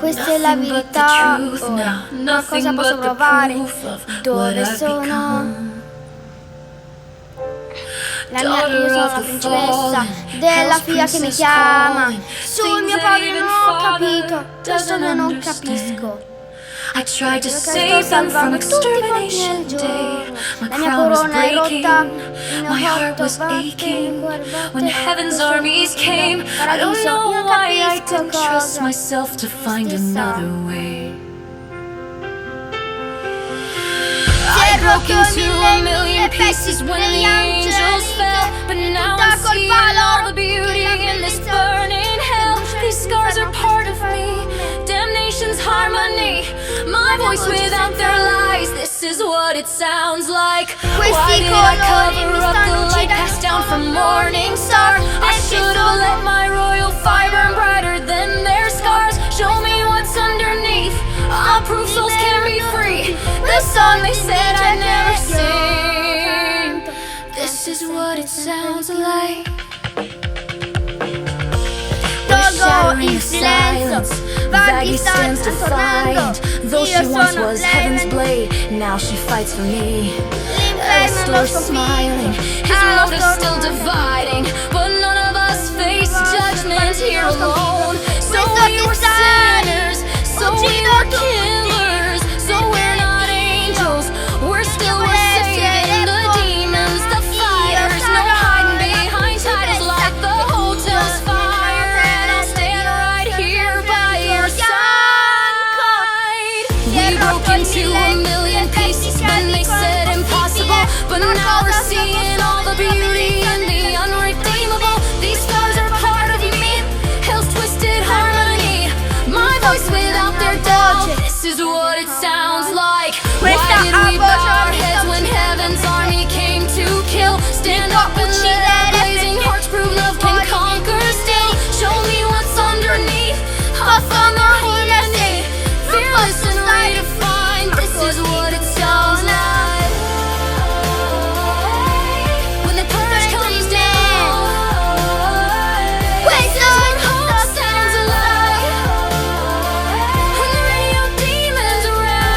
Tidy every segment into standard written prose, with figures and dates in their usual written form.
Questa è la verità, ma cosa posso provare? Dove sono? Io sono la principessa della figlia che mi chiama. Sul mio padre non ho capito, questo che non capisco. I tried to save them from extermination day. My crown was breaking, my heart was aching when heaven's armies came. I don't know why I didn't trust myself to find another way. I broke into a million pieces when the angels fell, but now I'm seeing all the beauty in this burning hell. These scars are part of me, damnation's harmony. My voice without their lies, this is what it sounds like. Why did I cover up the light passed down from morning star? I should have let my royal fire burn brighter than their scars. Show me what's underneath, I'll prove souls can be free. The song they said I'd never sing, this is what it sounds like. In silence, Vaghi stands defiant. Though she once was heaven's blade, now she fights for me. Aristo's smiling, his motives still dividing, but none of us face judgment here alone. So we were sinners, so we were killers, so we're not angels, we're still saving the demons, the fighters. No hiding behind titles like the hotel's fire. Into a million pieces when they said impossible, but now we're seeing all the beauty in the unredeemable. These stars are part of me, hell's twisted harmony. My voice without their doubt, this is what it sounds like. Why did we bow our heads when heaven's army came to kill? Stand up and let our blazing hearts prove love can conquer still. Show me what's underneath, I'll find the harmony. Fearless and redefined, this is what it sounds like. When the purge comes down, this is what hope sounds like. When the radio demons around,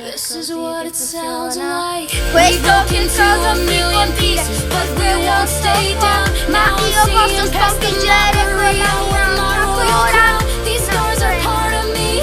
this is what it sounds like. We broke into a million pieces, but we won't stay down. Now I'm seeing past the mockery, I wear my royal crown. These scars are part of me,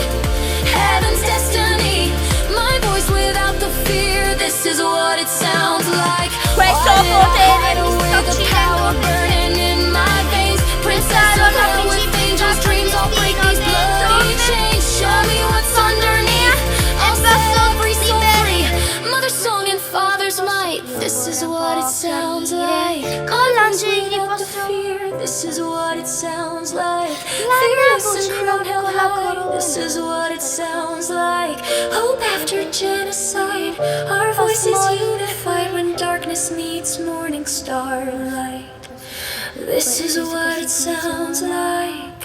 heaven's destiny. My voice without the fear, this is what it sounds like. Why did I hide away the power burning in my veins? Princess of hell with angels' dreams, I'll break these bloody chains. Show me what's underneath, I'll set so free, so free. Mother's song and father's might, this is what it sounds like. Without the fear, this is what it sounds like. Fearless and crowned held high, this is what it sounds like. Hope after genocide, our voices unified when darkness meets morning starlight. This is what it sounds like.